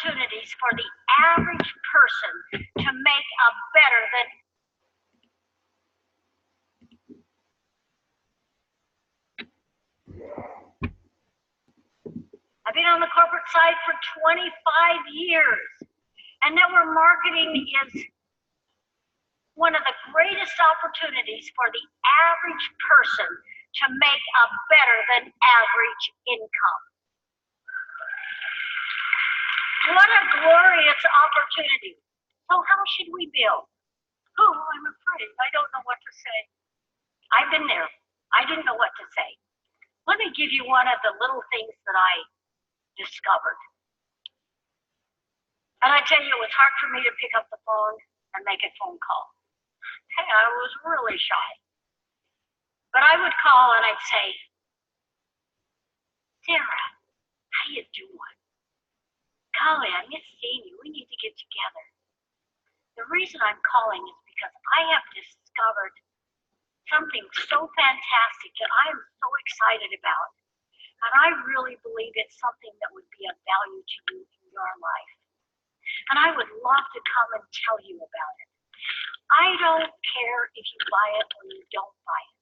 opportunities for the average person to make a better than I've been on the corporate side for 25 years, and network marketing is one of the greatest opportunities for the average person to make a better than average income. What a glorious opportunity. So how should we build? Oh, I'm afraid. I don't know what to say. I've been there. I didn't know what to say. Let me give you one of the little things that I discovered. And I tell you, it was hard for me to pick up the phone and make a phone call. Hey, I was really shy. But I would call and I'd say, Sarah, how you doing? Golly, I miss seeing you. We need to get together. The reason I'm calling is because I have discovered something so fantastic that I am so excited about. And I really believe it's something that would be of value to you in your life. And I would love to come and tell you about it. I don't care if you buy it or you don't buy it.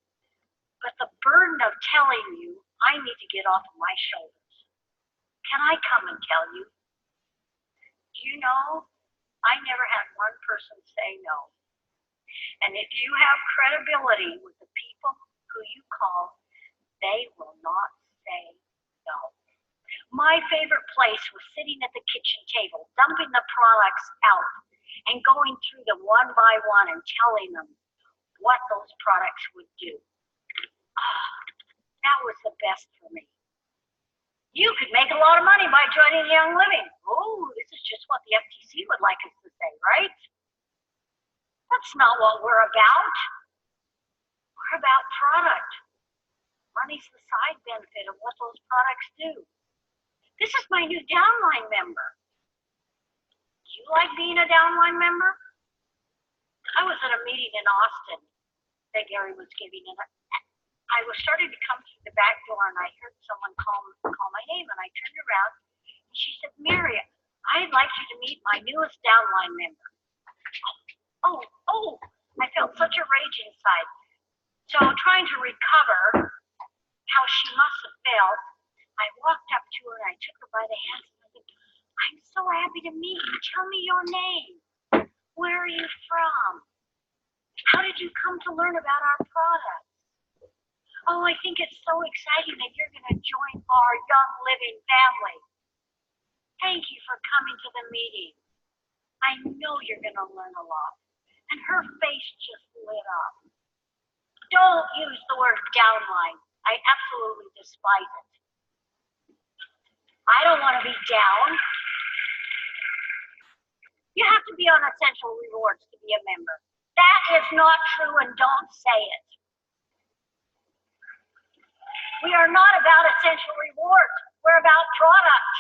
But the burden of telling you, I need to get off of my shoulders. Can I come and tell you? Do you know, I never had one person say no. And if you have credibility with the people who you call, they will not say no. My favorite place was sitting at the kitchen table, dumping the products out and going through them one by one and telling them what those products would do. That was the best for me. You could make a lot of money by joining Young Living. Oh, this is just what the FTC would like us to say, right? That's not what we're about. We're about product. Money's the side benefit of what those products do. This is my new downline member. Do you like being a downline member? I was at a meeting in Austin that Gary was giving, and I was starting to come through the back door, and I heard someone call my name, and I turned around, and she said, Mary, I'd like you to meet my newest downline member. Oh, I felt such a rage inside. So trying to recover how she must have felt, I walked up to her, and I took her by the hands, and I said, I'm so happy to meet you. Tell me your name. Where are you from? How did you come to learn about our products? Oh, I think it's so exciting that you're going to join our Young Living family. Thank you for coming to the meeting. I know you're going to learn a lot. And her face just lit up. Don't use the word downline. I absolutely despise it. I don't want to be down. You have to be on Essential Rewards to be a member. That is not true, and don't say it. We are not about Essential Rewards. We're about product.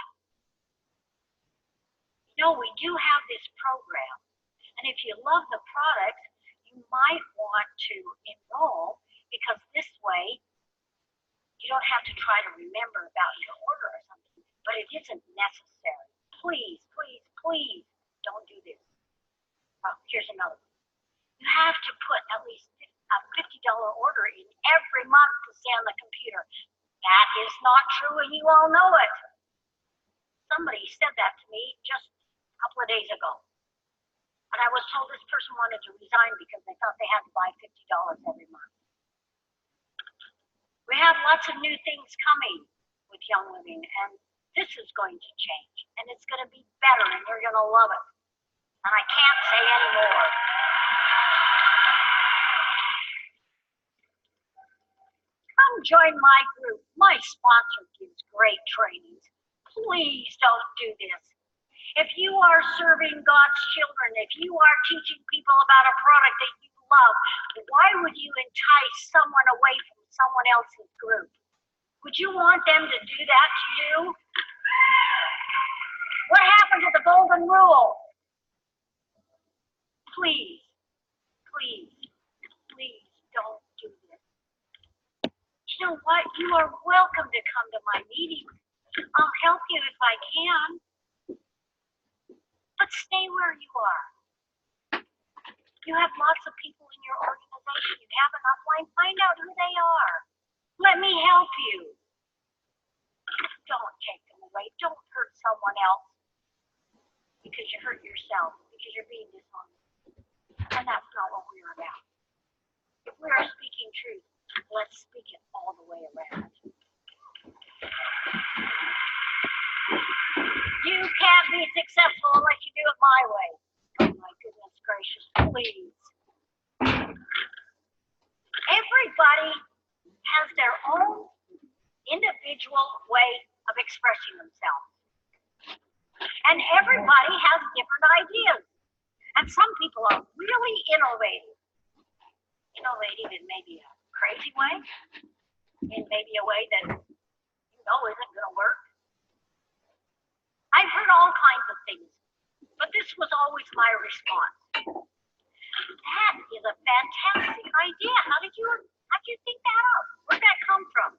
No, we do have this program. And if you love the product, you might want to enroll, because this way you don't have to try to remember about your order or something. But it isn't necessary. Please, please, please don't do this. Oh, here's another one. You have to put at least a $50 order in every month to stay on the computer. That is not true, and you all know it. Somebody said that to me just a couple of days ago. And I was told this person wanted to resign because they thought they had to buy $50 every month. We have lots of new things coming with Young Living, and this is going to change. And it's going to be better, and you're going to love it. And I can't say any more. Come join my group. My sponsor gives great trainings. Please don't do this. If you are serving God's children, if you are teaching people about a product that you love, why would you entice someone away from someone else's group? Would you want them to do that to you? What happened to the golden rule? Please, please, please don't do this. You know what? You are welcome to come to my meetings. I'll help you if I can. Let's stay where you are. You have lots of people in your organization. You have an upline. Find out who they are. Let me help you. Don't take them away. Don't hurt someone else because you hurt yourself, because you're being dishonest. And that's not what we're about. If we are speaking truth, let's speak it all the way around. You can't be successful unless you do it my way. Oh my goodness gracious, please. Everybody has their own individual way of expressing themselves. And everybody has different ideas. And some people are really innovative. Innovative in maybe a crazy way, in maybe a way that you know isn't going to work. I've heard all kinds of things, but this was always my response. That is a fantastic idea. How did you think that up? Where'd that come from?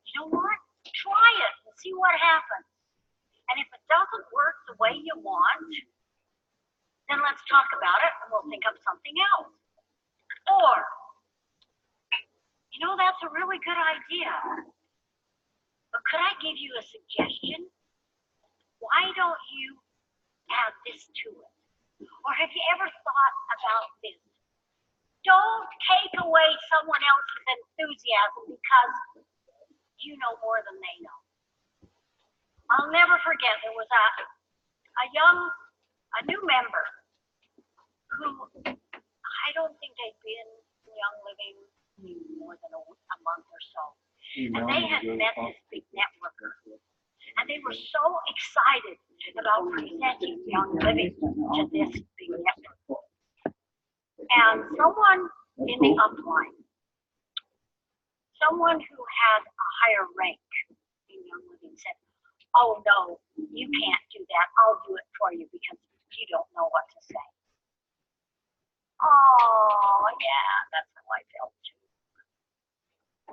You know what? Try it and see what happens. And if it doesn't work the way you want, then let's talk about it and we'll think of something else. Or, that's a really good idea. But could I give you a suggestion? Why don't you add this to it? Or have you ever thought about this? Don't take away someone else's enthusiasm because you know more than they know. I'll never forget, there was a new member who I don't think they'd been in Young Living more than a month or so. And they had met this big networker. And they were so excited about presenting Young Living to this big network. And someone in the upline, someone who had a higher rank in Young Living said, "Oh no, you can't do that. I'll do it for you because you don't know what to say." Oh yeah, that's how I felt too.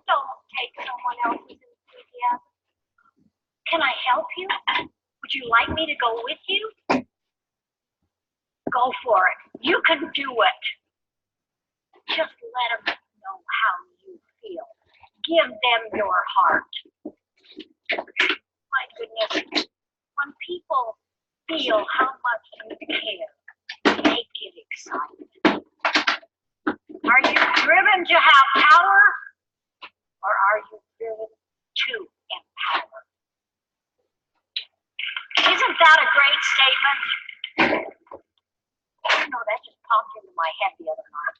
Don't take someone else's enthusiasm. Can I help you? Would you like me to go with you? Go for it. You can do it. Just let them know how you feel. Give them your heart. My goodness, when people feel how much you care, they get excited. Are you driven to have power, or are you driven to empower? Isn't that a great statement? That just popped into my head the other night.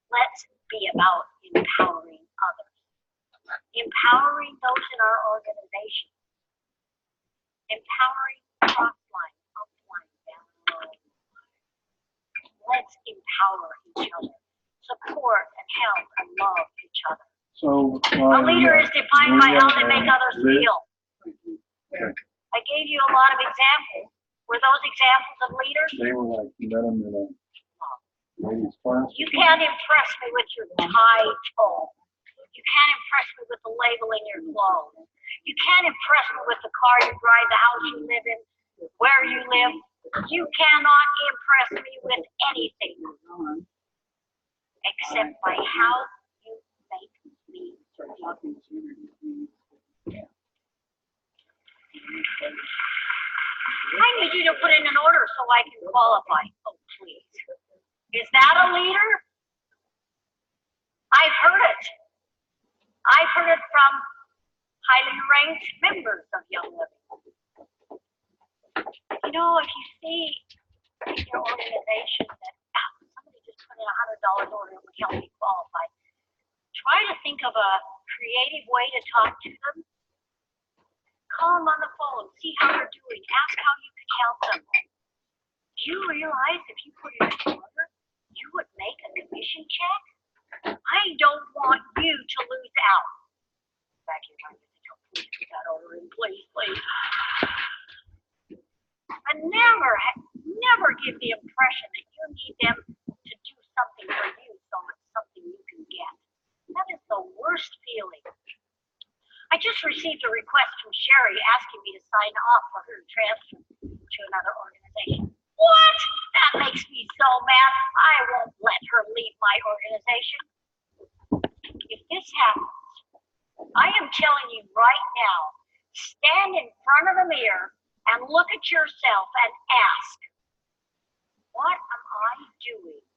Let's be about empowering others. Empowering those in our organization. Empowering cross-line, up-line, down-line. Let's empower each other. Support and help and love each other. So, a leader is defined by how they make others feel. I gave you a lot of examples. Were those examples of leaders? They were like, you met them in a ladies' class. You can't impress me with your title. You can't impress me with the label in your clothes. You can't impress me with the car you drive, the house you live in, where you live. You cannot impress me with anything except by how you make me feel. I need you to put in an order so I can qualify. Oh, please. Is that a leader? I've heard it. I've heard it from highly ranked members of Young Living. If you see in your organization that somebody just put in $100 order and would help me qualify, try to think of a creative way to talk to them. Call them on the phone, see how they're doing, ask how you can help them. Do you realize if you put in an order, you would make a commission check? I don't want you to lose out. Back here, please put that order in, please, please. And never give the impression that you need them to do something for you so it's something you can get. That is the worst feeling. I I just received a request from Sherry asking me to sign off for her transfer to another organization. What? That makes me so mad. I won't let her leave my organization. If this happens, I am telling you right now, stand in front of the mirror and look at yourself and ask, what am I doing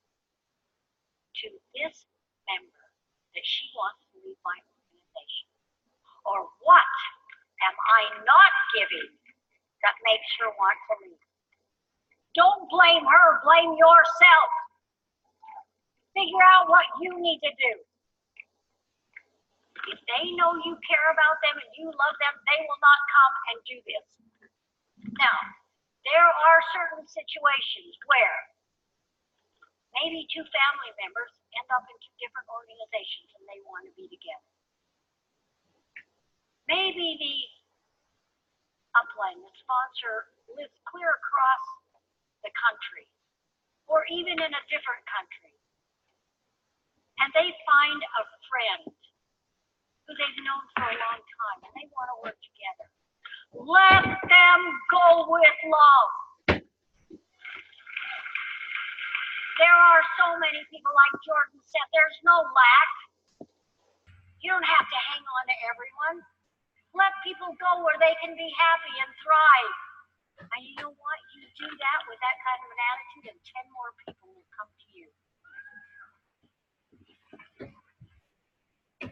to this member that she wants to leave my organization? Or what am I not giving that makes her want to leave? Don't blame her, blame yourself. Figure out what you need to do. If they know you care about them and you love them, they will not come and do this. Now, there are certain situations where maybe two family members end up in two different organizations and they want to be together. Maybe the upline, the sponsor, lives clear across the country or even in a different country. And they find a friend who they've known for a long time and they want to work together. Let them go with love. There are so many people, like Jordan said, there's no lack. You don't have to hang on to everyone. Let people go where they can be happy and thrive. And you know what? You do that with that kind of an attitude, and 10 more people will come to you.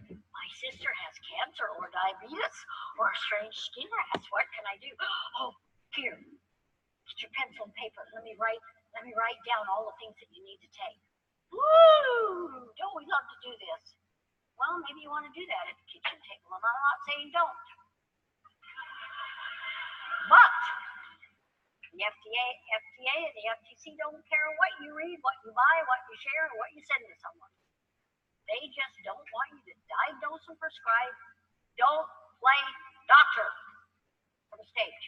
My sister has cancer or diabetes or a strange skin rash. What can I do? Oh, here, get your pencil and paper. Let me write down all the things that you need to take. Woo! Don't we love to do this? Well, maybe you want to do that at the kitchen table. I'm not saying don't. But the FDA and the FTC don't care what you read, what you buy, what you share, or what you send to someone. They just don't want you to diagnose and prescribe. Don't play doctor from the stage.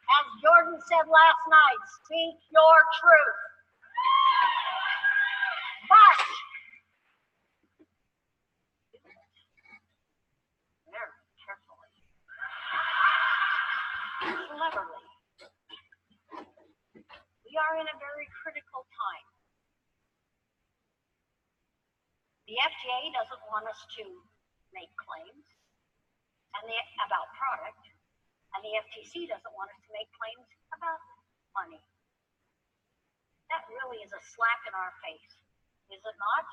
As Jordan said last night, speak your truth. But very carefully, cleverly. We are in a very critical time. The FDA doesn't want us to make claims about product, and the FTC doesn't want us to make claims about money. That really is a slap in our face, is it not?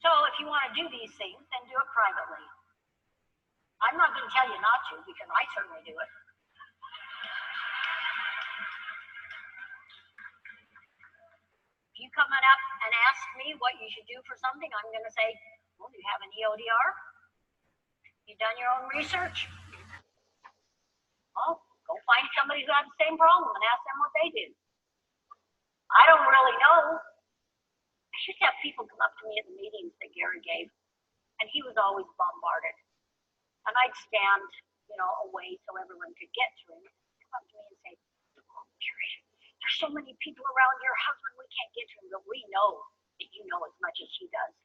So if you want to do these things, then do it privately. I'm not going to tell you not to, because I certainly do it. If you come up and ask me what you should do for something, I'm going to say, well, do you have an EODR? You done your own research? Well, go find somebody who has the same problem and ask them what they do. I don't really know. I should have people come up to me at the meetings that Gary gave, and he was always bombarded. And I'd stand, away so everyone could get to him. He'd come up to me and say, oh, Gary, there's so many people around your husband, we can't get to him, but we know that you know as much as he does.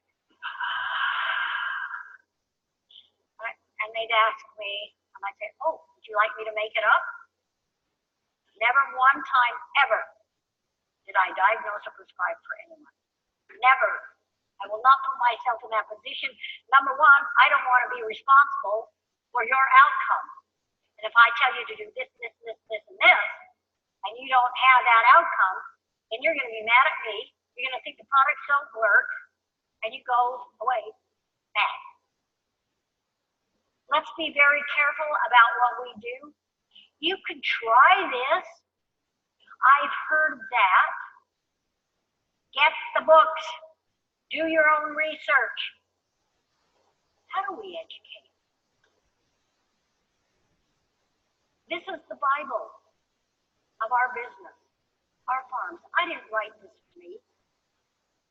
And they'd ask me, and I'd say, oh, would you like me to make it up? Never one time ever did I diagnose or prescribe for anyone. Never. I will not put myself in that position. Number one, I don't want to be responsible for your outcome. And if I tell you to do this, and this, and you don't have that outcome, then you're going to be mad at me. You're going to think the products don't work, and you go away mad. Let's be very careful about what we do. You could try this. I've heard that. Get the books. Do your own research. How do we educate? This is the Bible of our business, our farms. I didn't write this for me.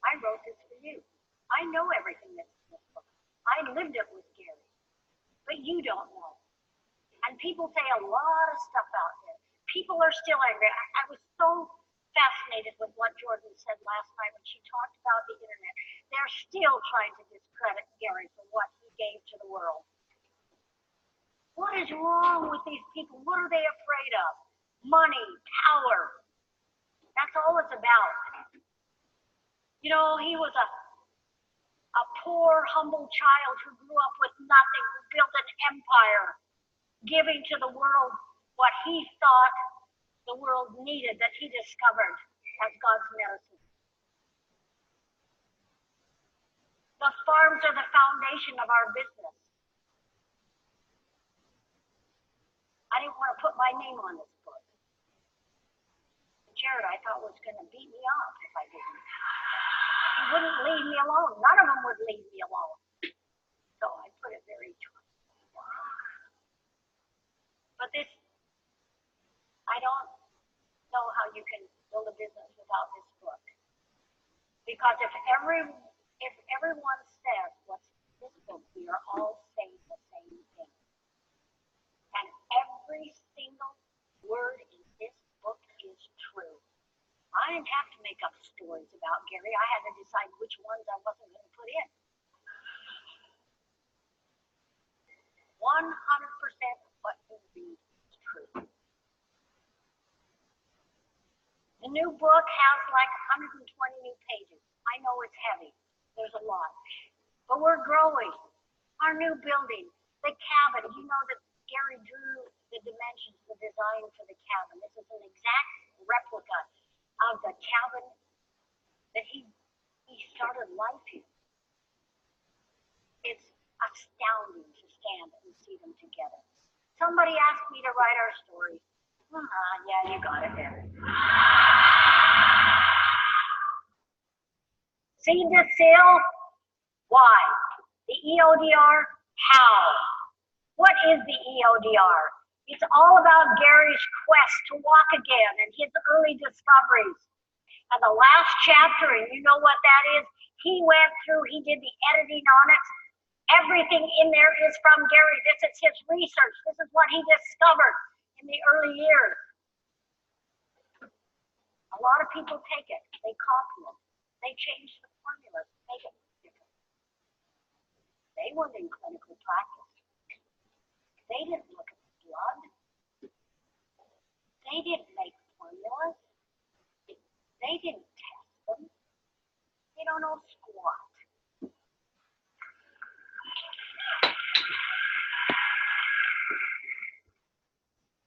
I wrote this for you. I know everything that's in this book. I lived it with Gary. But you don't know. And people say a lot of stuff out there. people are still angry. I was so fascinated with what Jordan said last night when she talked about the internet. They're still trying to discredit Gary for what he gave to the world. What is wrong with these people? What are they afraid of? Money, power. That's all it's about. You know, he was a poor, humble child who grew up with nothing, who built an empire, giving to the world what he thought the world needed, that he discovered as God's medicine. The farms are the foundation of our business. I didn't want to put my name on this book. Jared, I thought, was going to beat me up if I didn't. He wouldn't leave me alone. None of them would leave me alone. So I put it very joyfully. But this, I don't know how you can build a business without this book. Because if everyone says what's in this book, we are all saying the same thing. And every single word in this book is true. I didn't have to make up stories about Gary. I had to decide which ones I wasn't going to put in. 100% of what you read is true. The new book has like 120 new pages. I know it's heavy. There's a lot. But we're growing. Our new building, the cabin, you know that Gary drew the dimensions, the design for the cabin. This is an exact replica of the cabin that he started life in. It's astounding to stand and see them together. Somebody asked me to write our story. Yeah, you got it there. Seed to sale? Why? The EODR? How? What is the EODR? It's all about Gary's quest to walk again and his early discoveries. And the last chapter, and you know what that is, he went through, he did the editing on it. Everything in there is from Gary. This is his research. This is what he discovered in the early years. A lot of people take it. They copy it. They change the formulas, make it different. They weren't in clinical practice. They didn't look at the blood. They didn't make formulas. They didn't test them. They don't know squat.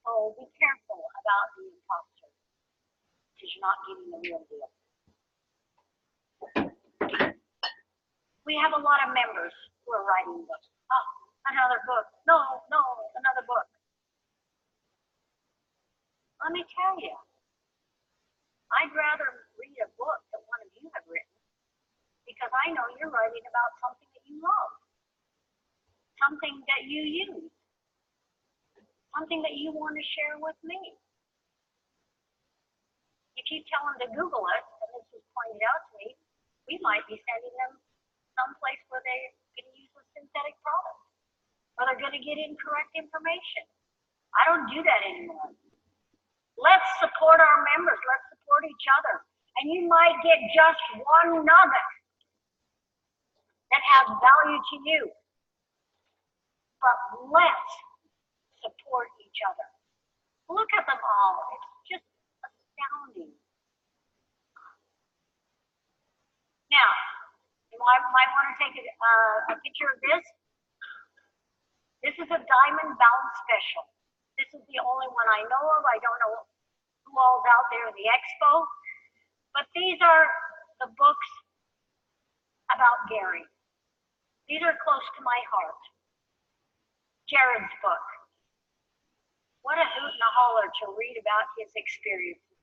So be careful about the imposter, because you're not getting the real deal. We have a lot of members who are writing books. Oh, another book. No, another book. Let me tell you, I'd rather read a book that one of you have written, because I know you're writing about something that you love, something that you use, something that you want to share with me. If you tell them to Google it, and this was pointed out to me, we might be sending them someplace where they're going to use a synthetic product, or they're going to get incorrect information. I don't do that anymore. Let's support our members. Let's support each other. And you might get just one nugget that has value to you. But let's support each other. Look at them all. It's just astounding. Now, you might want to take a picture of this. This is a diamond bound special. This is the only one I know of. I don't know who all's out there in the expo. But these are the books about Gary. These are close to my heart. Jared's book. What a hoot and a holler to read about his experiences.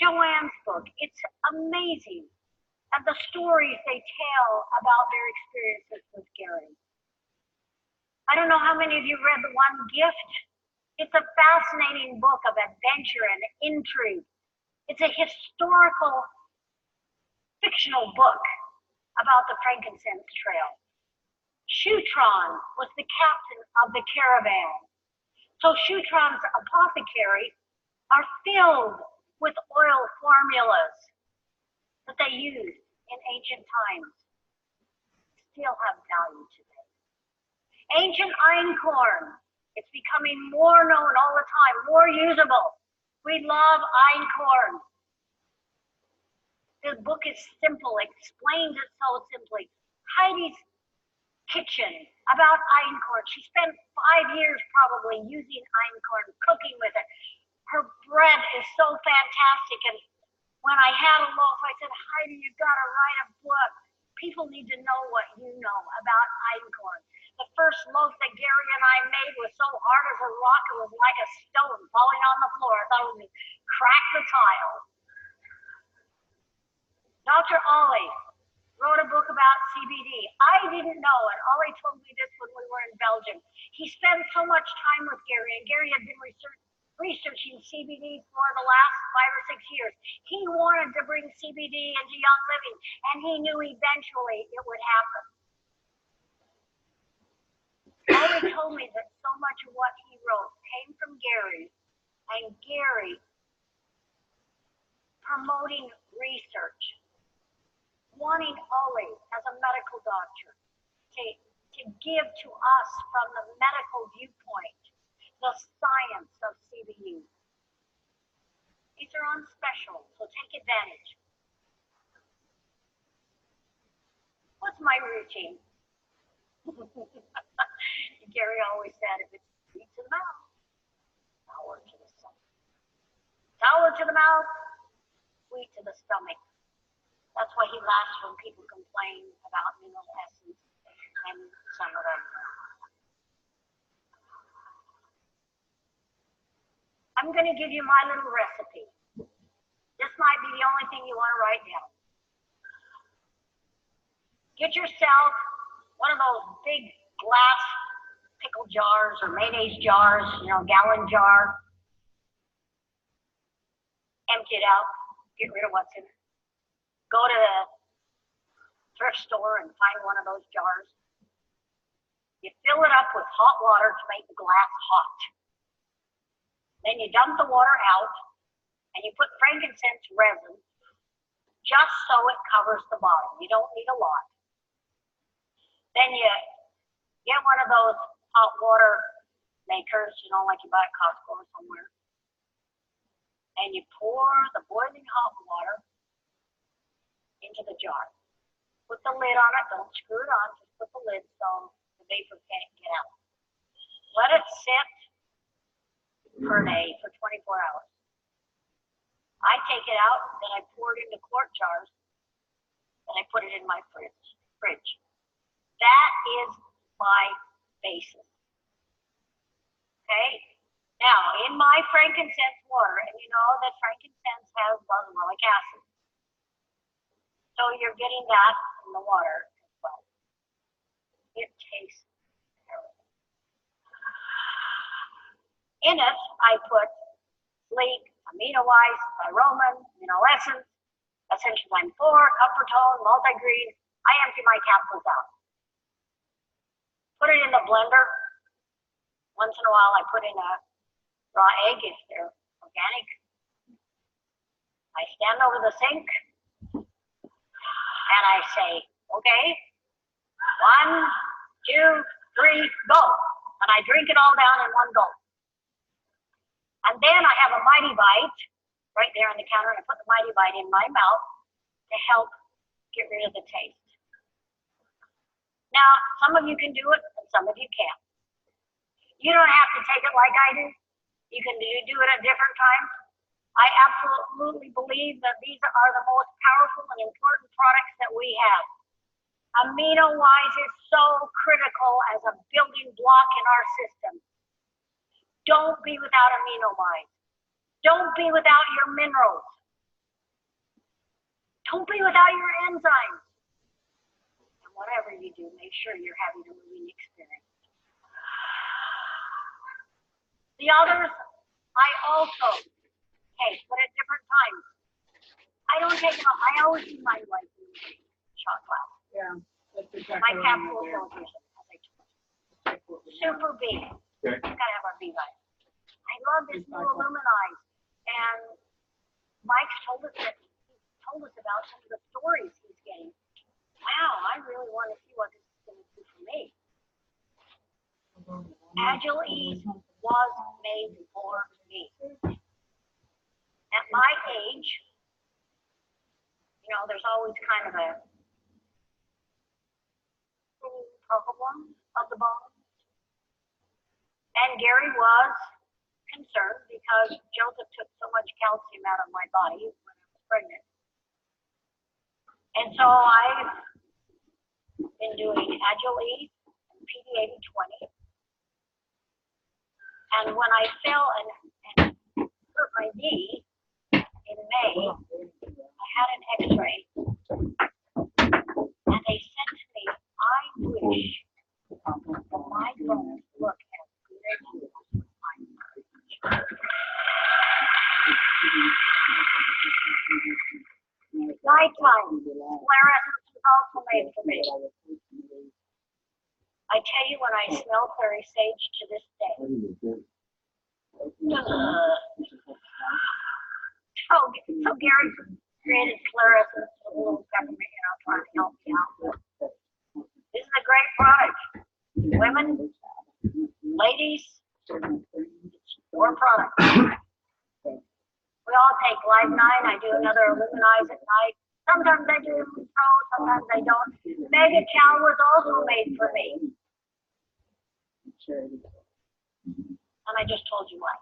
Joanne's book. It's amazing. And the stories they tell about their experiences with Gary. I don't know how many of you read The One Gift. It's a fascinating book of adventure and intrigue. It's a historical, fictional book about the frankincense trail. Shutron was the captain of the caravan. So Shutron's apothecary are filled with oil formulas that they used in ancient times, still have value today. Ancient einkorn, it's becoming more known all the time, more usable. We love einkorn. The book is simple, explains it so simply. Heidi's kitchen about einkorn. She spent 5 years probably using einkorn, cooking with it. Her bread is so fantastic. And when I had a loaf, I said, Heidi, you've got to write a book. People need to know what you know about einkorn. The first loaf that Gary and I made was so hard as a rock, it was like a stone falling on the floor. I thought it would crack the tile. Dr. Ollie wrote a book about CBD. I didn't know, and Ollie told me this when we were in Belgium. He spent so much time with Gary, and Gary had been researching CBD for the last 5 or 6 years. He wanted to bring CBD into Young Living, and he knew eventually it would happen. Ollie told me that so much of what he wrote came from Gary, and Gary promoting research, wanting Ollie as a medical doctor to give to us from the medical viewpoint the science of CBD. These are on special, so take advantage. What's my routine? Gary always said, if it's sweet to the mouth, sour to the stomach. Sour to the mouth, sweet to the stomach. That's why he laughs when people complain about mineral essence and some of them. I'm going to give you my little recipe. This might be the only thing you want to write down. Get yourself one of those big glass pickle jars or mayonnaise jars, gallon jar. Empty it out. Get rid of what's in it. Go to the thrift store and find one of those jars. You fill it up with hot water to make the glass hot. Then you dump the water out and you put frankincense resin just so it covers the bottom. You don't need a lot. Then you get one of those hot water makers, like you buy at Costco or somewhere. And you pour the boiling hot water into the jar. Put the lid on it, don't screw it on, just put the lid so the vapor can't get out. Let it sit per day for 24 hours. I take it out, then I pour it into quart jars, and I put it in my fridge. That is my basis. Okay? Now, in my frankincense water, and you know that frankincense has boswellic acid. So you're getting that in the water as well. It tastes terrible. In it, I put sleek, amino-wise, pyroman, essence, essential lime 4, comfortone, multigreen. I empty my capsules out. Put it in the blender. Once in a while, I put in a raw egg if they're organic. I stand over the sink and I say, okay, 1, 2, 3, go. And I drink it all down in one go. And then I have a Mighty Bite right there on the counter, and I put the Mighty Bite in my mouth to help get rid of the taste. Now, some of you can do it, and some of you can't. You don't have to take it like I do. You can do it at different times. I absolutely believe that these are the most powerful and important products that we have. Amino-wise is so critical as a building block in our system. Don't be without amino-wise. Don't be without your minerals. Don't be without your enzymes. And whatever you do, make sure you're having a moving experience. The others, I also take, but at different times. I don't take them. I always do mine like shot glass. Yeah, that's exactly My what capsule I'm doing. filters, as I told you. Super B. Okay. We've got to have our B vitamin. I love this new Illuminize. Mike's told us about some of the stories he's getting. Wow, I really want to see what this is going to do for me. Agile Ease was made for me. At my age, you know, there's always kind of a problem of the bones. And Gary was concerned because Joseph took so much calcium out of my body when I was pregnant. And so I've been doing Agile Ease and PD 80/20. And when I fell and hurt my knee in May, I had an x-ray. And they said to me, I wish that my bones look as good as mine. Nighttime fluorescence is also made for me. I tell you, when I smell clary sage to this day. So Gary created fluorescence with a little peppermint, you know, trying to help me out. This is a great product. Women, ladies, or product. We all take Live 9. I do another Illuminize at night. Sometimes I do Pro, sometimes I don't. Mega Chow was also made for me. And I just told you why.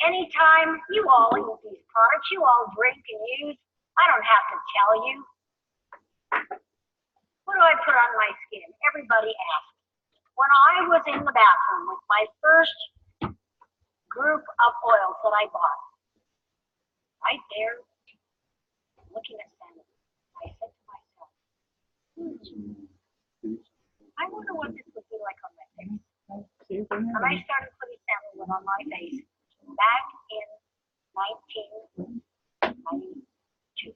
Anytime you all use these products, you all drink and use, I don't have to tell you. What do I put on my skin? Everybody asks. When I was in the bathroom with my first group of oils that I bought, right there, looking at them, I said to myself, I wonder what this would be like on my face. And I started putting sandalwood on my face back in 1992.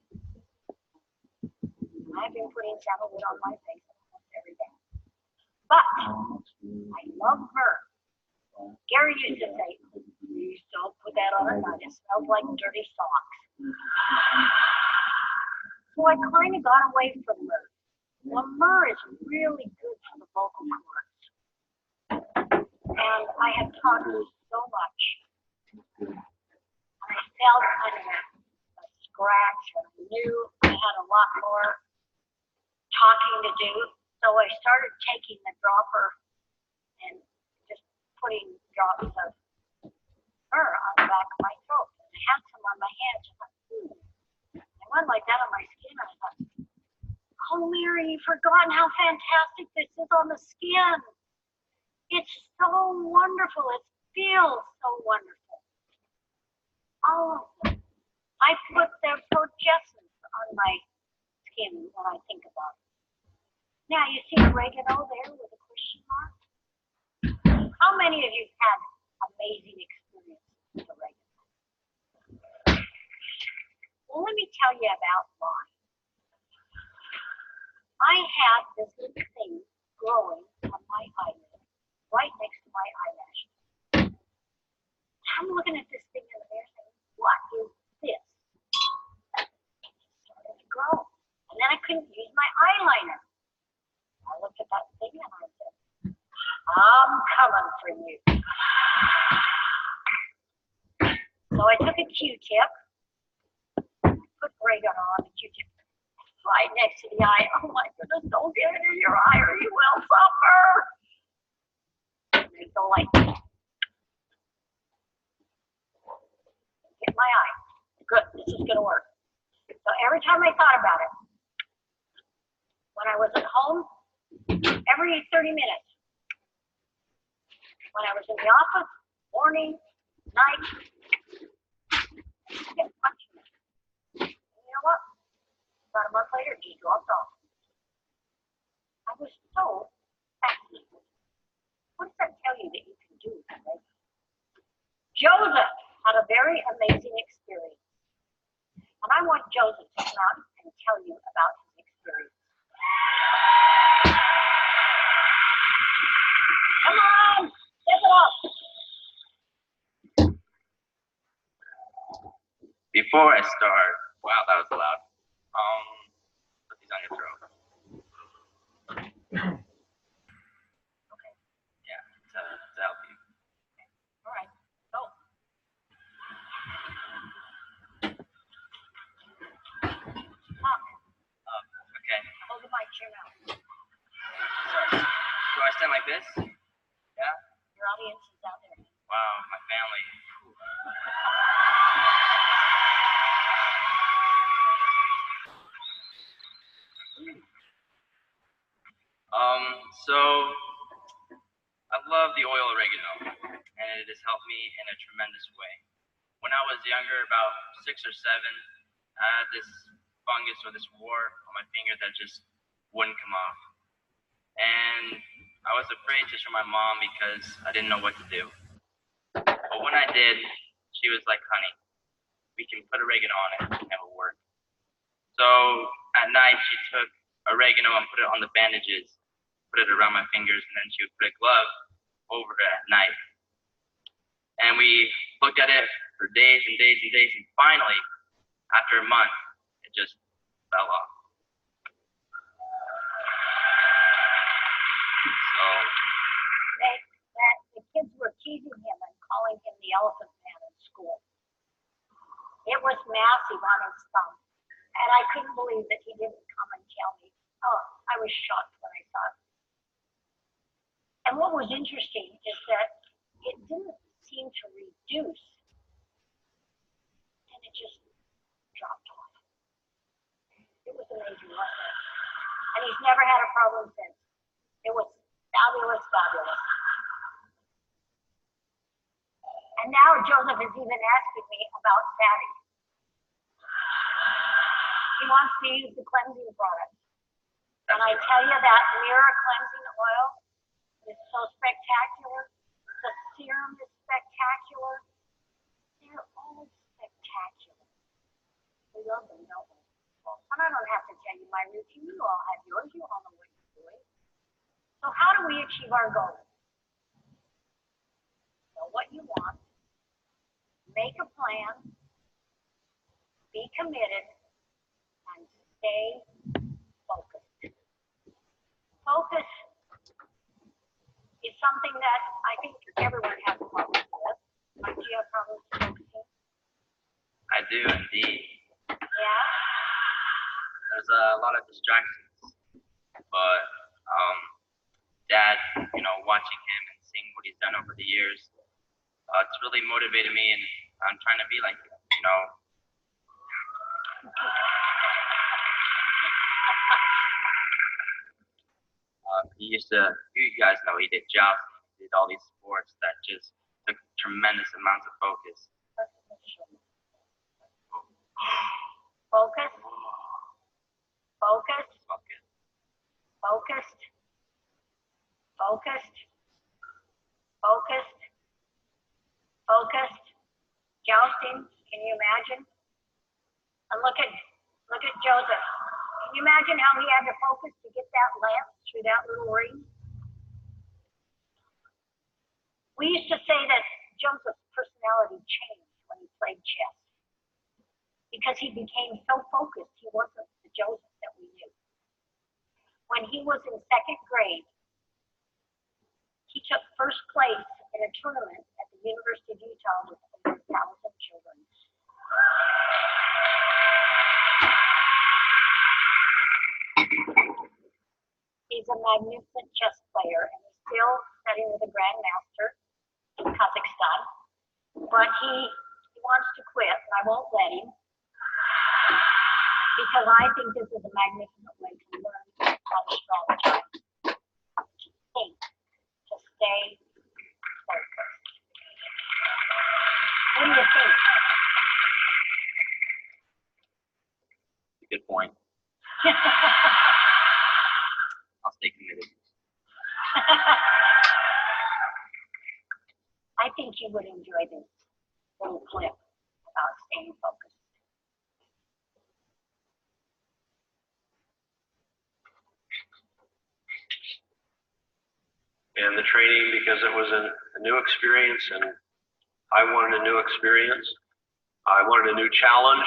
And I've been putting sandalwood on my face almost every day. But I love her. Gary used to say, please don't put that on at night. It smells like dirty socks. So I kind of got away from myrrh. Well, myrrh is really good for the vocal cords. And I have taught her so much. And I felt kind of a scratch, and I knew I had a lot more talking to do. So I started taking the dropper and just putting drops of myrrh on the back of my throat. And I had some on my hands. And I went like that on my skin. And I thought, oh, Mary, you've forgotten how fantastic this is on the skin. It's so wonderful. It feels so wonderful. All of them. I put their progescence on my skin when I think about it. Now, you see oregano there with a question mark? How many of you had amazing experience with oregano? Well, let me tell you about mine. I had this little thing growing on my eyelid, right next to my eyelashes. I'm looking at this thing in the mirror saying, what is this? It started to grow. And then I couldn't use my eyeliner. I looked at that thing and I said, I'm coming for you. So I took a Q-tip, put oregano on the Q-tip right next to the eye. Oh my goodness, don't get it in your eye or you will suffer. And they go like this. Get my eye. Good, this is going to work. So every time I thought about it, when I was at home, every 30 minutes, when I was in the office, morning, night, I get punching it. And you know what? About a month later, it just dropped off. I was so fascinated. What does that tell you that you can do, right? Joseph had a very amazing experience. And I want Joseph to come out and tell you about his experience. Come on, step it up. Before I start, wow, that was loud. Put these on your throat. Okay. Yeah, to help you. All right. Go. Talk. Okay. Hold the mic to your mouth. So, do I stand like this? Yeah? Your audience is out there. Wow, my family. So I love the oil oregano, and it has helped me in a tremendous way. When I was younger, about 6 or 7, I had this fungus or this wart on my finger that just wouldn't come off. And I was afraid to show my mom because I didn't know what to do. But when I did, she was like, honey, we can put oregano on it and it will work. So at night, she took oregano and put it on the bandages, put it around my fingers, and then she would put a glove over it at night. And we looked at it for days and days and days, and finally, after a month, it just fell off. So The kids were teasing him and calling him the elephant man in school. It was massive on his thumb. And I couldn't believe that he didn't come and tell me. Oh, I was shocked when I saw it. And what was interesting is that it didn't seem to reduce. And it just dropped off. It was amazing, wasn't it? And he's never had a problem since. It was fabulous, fabulous. And now Joseph is even asking me about Fatty. He wants to use the cleansing product. And I tell you that Mirror cleansing oil is so spectacular. The serum is spectacular. They're all spectacular. We love them, don't we? And I don't have to tell you my routine. You all have yours. You all know what you're doing. So how do we achieve our goals? Know what you want. Make a plan. Be committed. And stay focused. Focus is something that I think everyone has problems with. Do you have problems focusing? I do indeed. Yeah? There's a lot of distractions, but Dad, watching him and seeing what he's done over the years, it's really motivated me, and I'm trying to be like him, you guys know he did jousting, he did all these sports that just took tremendous amounts of focus. Focus. Focus. Focus. Focused. Focused. Focused. Focused. Jousting. Can you imagine? And look at Joseph. Can you imagine how he had to focus to get that lance through that little ring? We used to say that Joseph's personality changed when he played chess because he became so focused. He wasn't the Joseph that we knew. When he was in 2nd grade, he took first place in a tournament at the University of Utah with over 1,000 children. He's a magnificent chess player, and he's still studying with a grandmaster in Kazakhstan. But he wants to quit, and I won't let him, because I think this is a magnificent way to learn how to strategize, to think, to stay focused. What do you think? Good point. I'll stay committed. I think you would enjoy this little clip about staying focused. And the training, because it was a new experience and I wanted a new experience, I wanted a new challenge.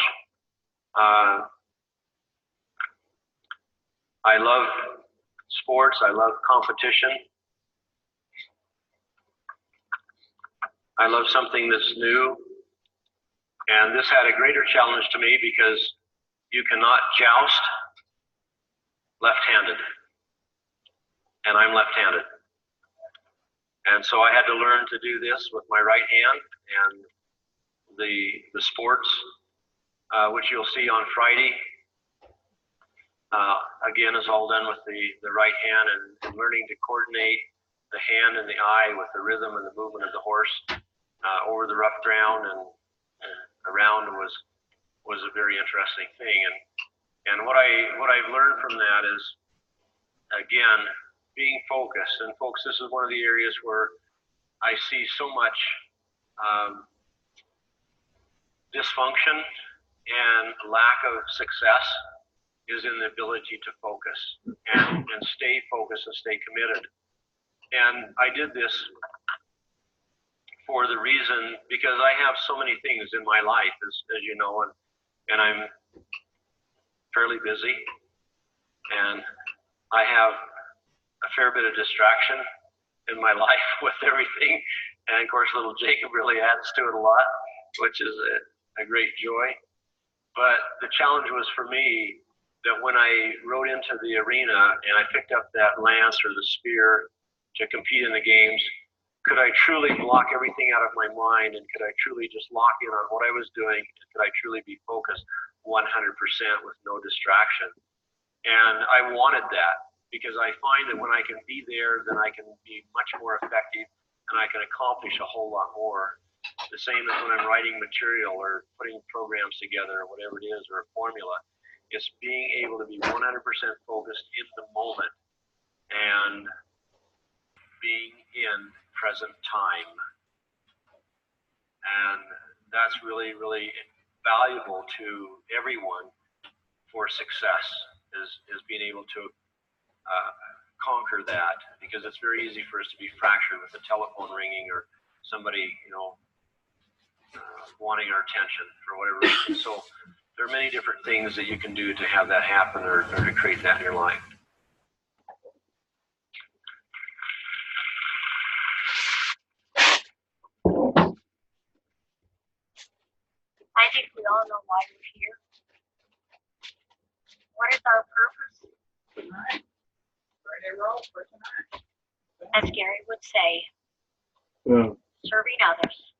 I love sports. I love competition. I love something that's new. And this had a greater challenge to me because you cannot joust left-handed. And I'm left-handed. And so I had to learn to do this with my right hand. And the sports, which you'll see on Friday, again, is all done with the right hand, and learning to coordinate the hand and the eye with the rhythm and the movement of the horse over the rough ground and around was a very interesting thing. And what I've learned from that is, again, being focused. And folks, this is one of the areas where I see so much dysfunction and lack of success is in the ability to focus and stay focused and stay committed. And I did this for the reason, because I have so many things in my life, as you know, and I'm fairly busy, and I have a fair bit of distraction in my life with everything. And of course, little Jacob really adds to it a lot, which is a great joy. But the challenge was for me that when I rode into the arena and I picked up that lance or the spear to compete in the games, could I truly block everything out of my mind, and could I truly just lock in on what I was doing, and could I truly be focused 100% with no distraction? And I wanted that, because I find that when I can be there, then I can be much more effective and I can accomplish a whole lot more. The same as when I'm writing material or putting programs together or whatever it is, or a formula. It's being able to be 100% focused in the moment and being in present time. And that's really, really valuable to everyone for success, is being able to conquer that, because it's very easy for us to be fractured with the telephone ringing or somebody, wanting our attention for whatever reason. So there are many different things that you can do to have that happen, or to create that in your life. I think we all know why we're here. What is our purpose? As Gary would say, serving others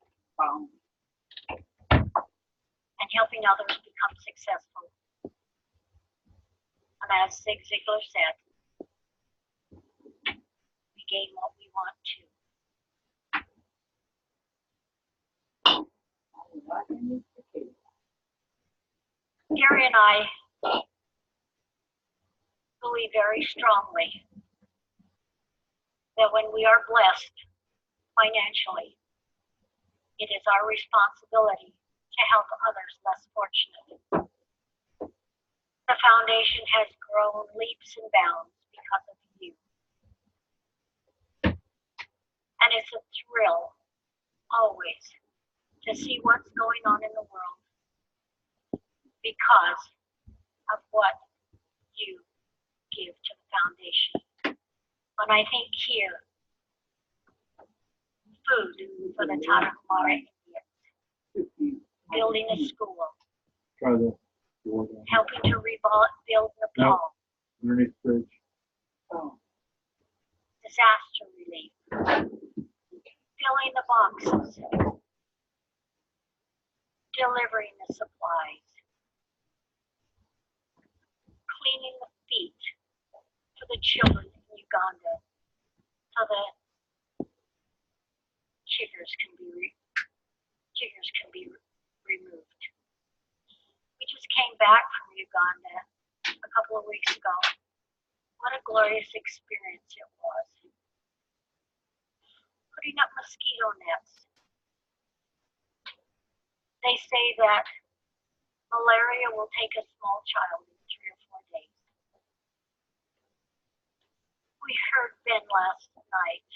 and helping others become successful. And as Zig Ziglar said, we gain what we want to. Gary and I believe very strongly that when we are blessed financially, it is our responsibility to help others less fortunate. The foundation has grown leaps and bounds because of you. And it's a thrill, always, to see what's going on in the world because of what you give to the foundation. When I think here, food for the Tarahumara Indians, building a school, helping to rebuild Nepal, disaster relief, filling the boxes, delivering the supplies, cleaning the feet for the children in Uganda so that chiggers can be removed. We just came back from Uganda a couple of weeks ago. What a glorious experience it was. Putting up mosquito nets. They say that malaria will take a small child in 3 or 4 days. We heard Ben last night,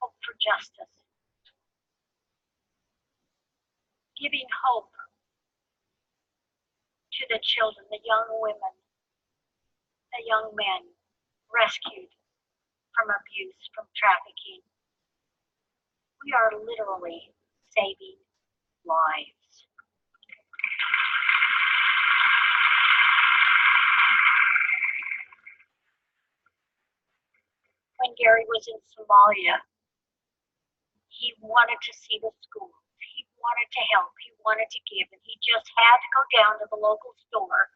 Hope for Justice, giving hope to the children, the young women, the young men rescued from abuse, from trafficking. We are literally saving lives. When Gary was in Somalia, he wanted to see the schools. He wanted to help. He wanted to give. And he just had to go down to the local store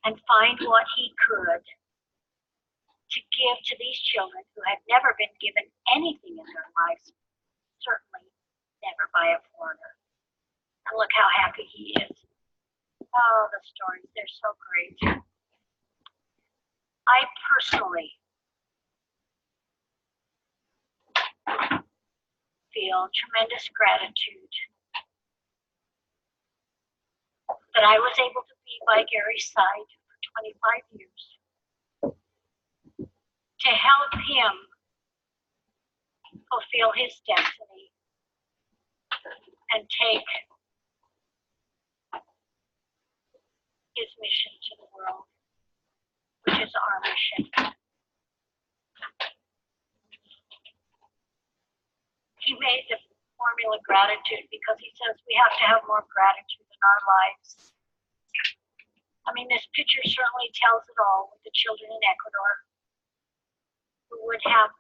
and find what he could to give to these children who had never been given anything in their lives, certainly never by a foreigner. And look how happy he is. Oh, the stories, they're so great. I personally feel tremendous gratitude that I was able to be by Gary's side for 25 years to help him fulfill his destiny and take his mission to the world, which is our mission. He made the formula gratitude because he says we have to have more gratitude in our lives. I mean, this picture certainly tells it all with the children in Ecuador who would have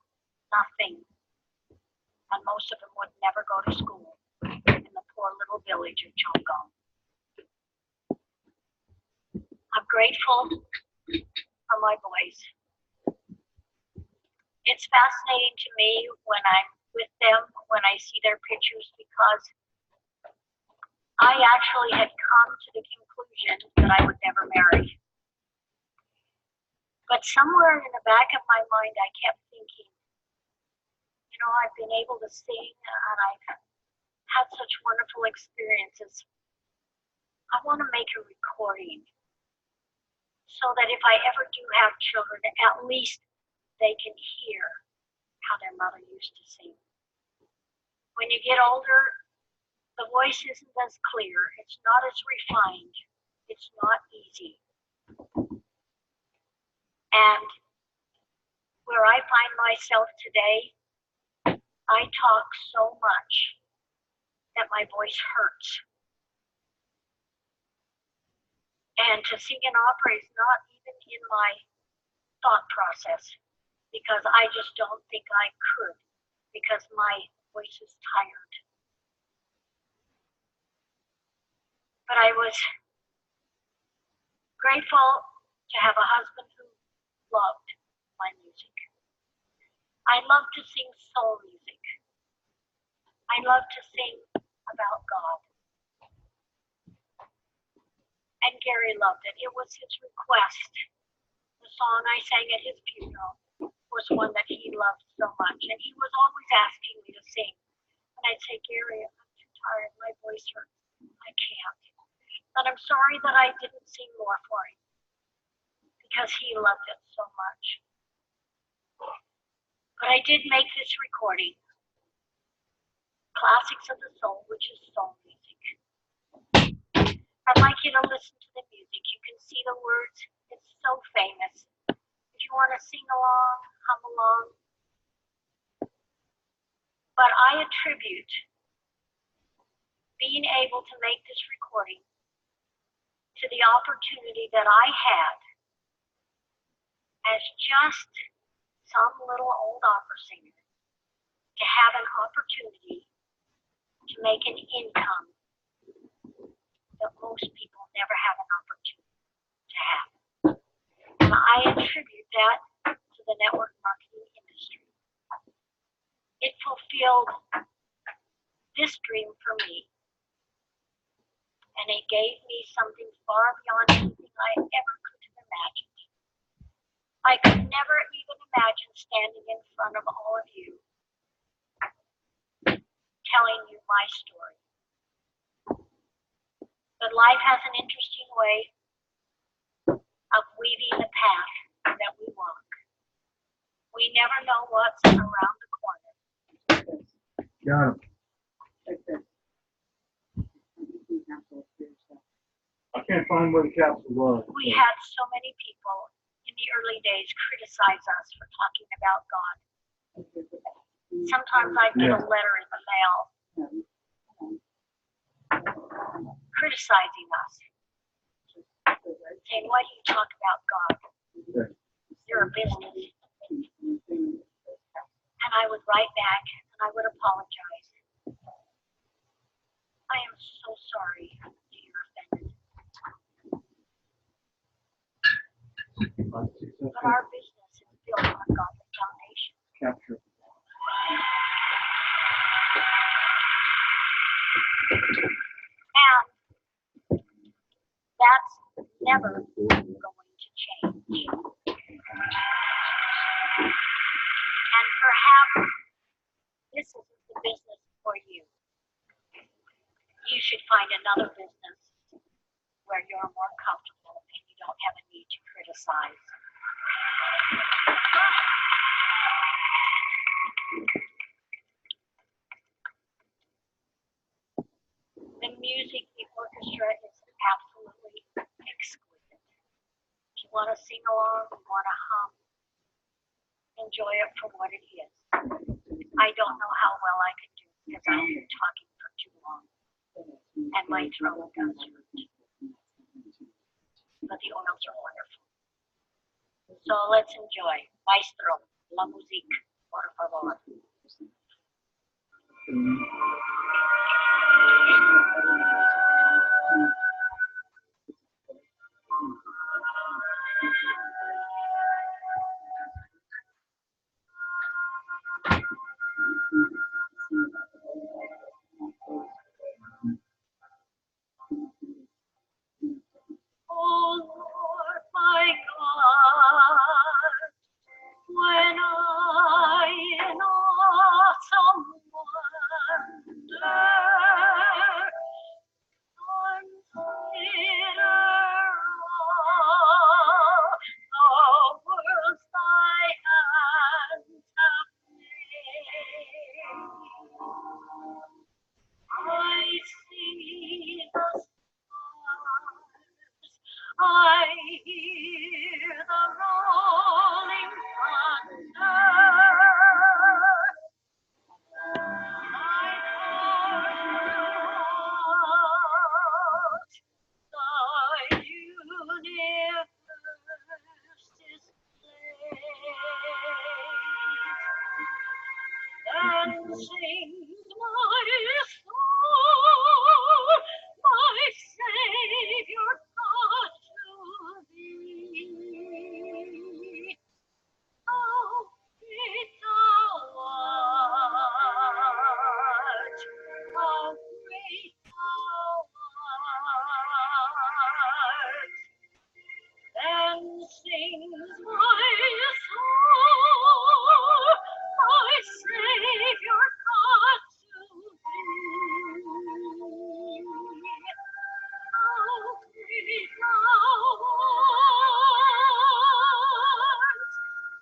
nothing, and most of them would never go to school in the poor little village of Chongqing. I'm grateful for my boys. It's fascinating to me when I'm with them, when I see their pictures, because I actually had come to the conclusion that I would never marry. But somewhere in the back of my mind, I kept thinking, you know, I've been able to sing and I've had such wonderful experiences. I want to make a recording so that if I ever do have children, at least they can hear how their mother used to sing. When you get older, the voice isn't as clear, it's not as refined, it's not easy. And where I find myself today, I talk so much that my voice hurts. And to sing an opera is not even in my thought process, because I just don't think I could, because my voice is tired. But I was grateful to have a husband who loved my music. I love to sing soul music. I love to sing about God. And Gary loved it. It was his request. The song I sang at his funeral was one that he loved so much. And he was always asking me to sing. And I'd say, Gary, I'm too tired. My voice hurts. I can't. But I'm sorry that I didn't sing more for him, because he loved it so much. But I did make this recording, Classics of the Soul, which is soul music. I'd like you to listen to the music. You can see the words. It's so famous. If you want to sing along, hum along. But I attribute being able to make this recording to the opportunity that I had as just some little old opera singer to have an opportunity to make an income that most people never have an opportunity to have. And I attribute that to the network marketing industry. It fulfilled this dream for me. And it gave me something far beyond anything I ever could have imagined. I could never even imagine standing in front of all of you, telling you my story. But life has an interesting way of weaving the path that we walk. We never know what's around the corner. Got it. Okay. can't find where the capsule was. We had so many people in the early days criticize us for talking about God. Sometimes I'd get a letter in the mail criticizing us, saying, why do you talk about God? You're a business. And I would write back and I would apologize. I am so sorry that you're offended. But our business is built on a godly foundation. Capture. And that's never going to change. And perhaps this isn't the business for you. You should find another business where you're more comfortable and you don't have a need to criticize. The music, the orchestra is absolutely exquisite. If you want to sing along, you want to hum, enjoy it for what it is. I don't know how well I can do because I've been talking for too long. And my throat does hurt. But the oils are wonderful. So let's enjoy. Maestro, la musique, por favor. Oh Lord, my God, when I in awesome wonder consider all the worlds thy hands have made, I see the stars, I hear the rolling thunder. My heart, the universe displayed, and sings my soul, my Savior God to thee. How great thou art, how great thou art. Then sings my soul, my Savior God to thee. How great thou art,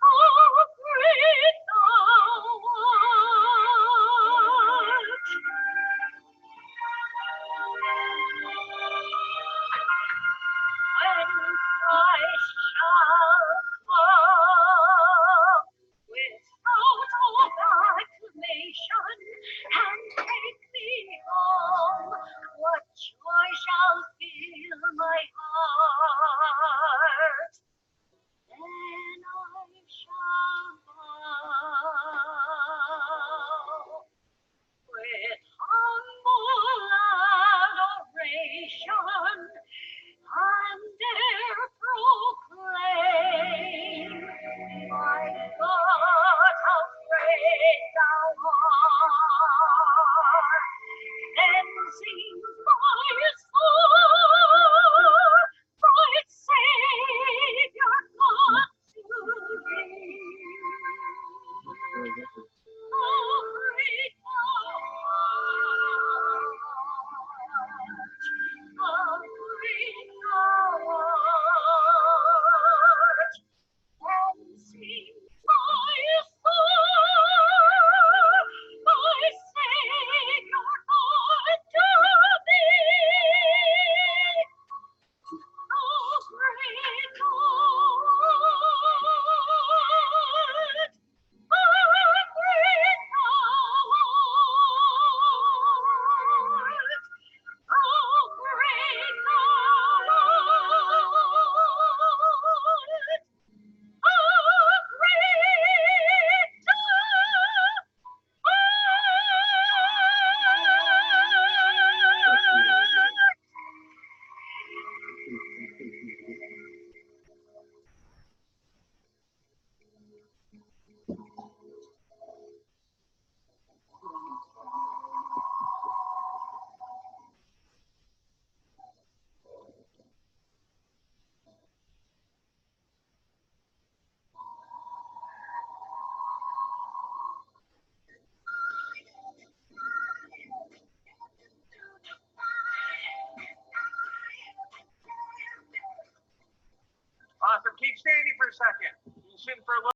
how great thou art. When Christ shall come with shout of acclamation and take me home, what joy shall fill my heart. keep standing for a second. You sitting for a little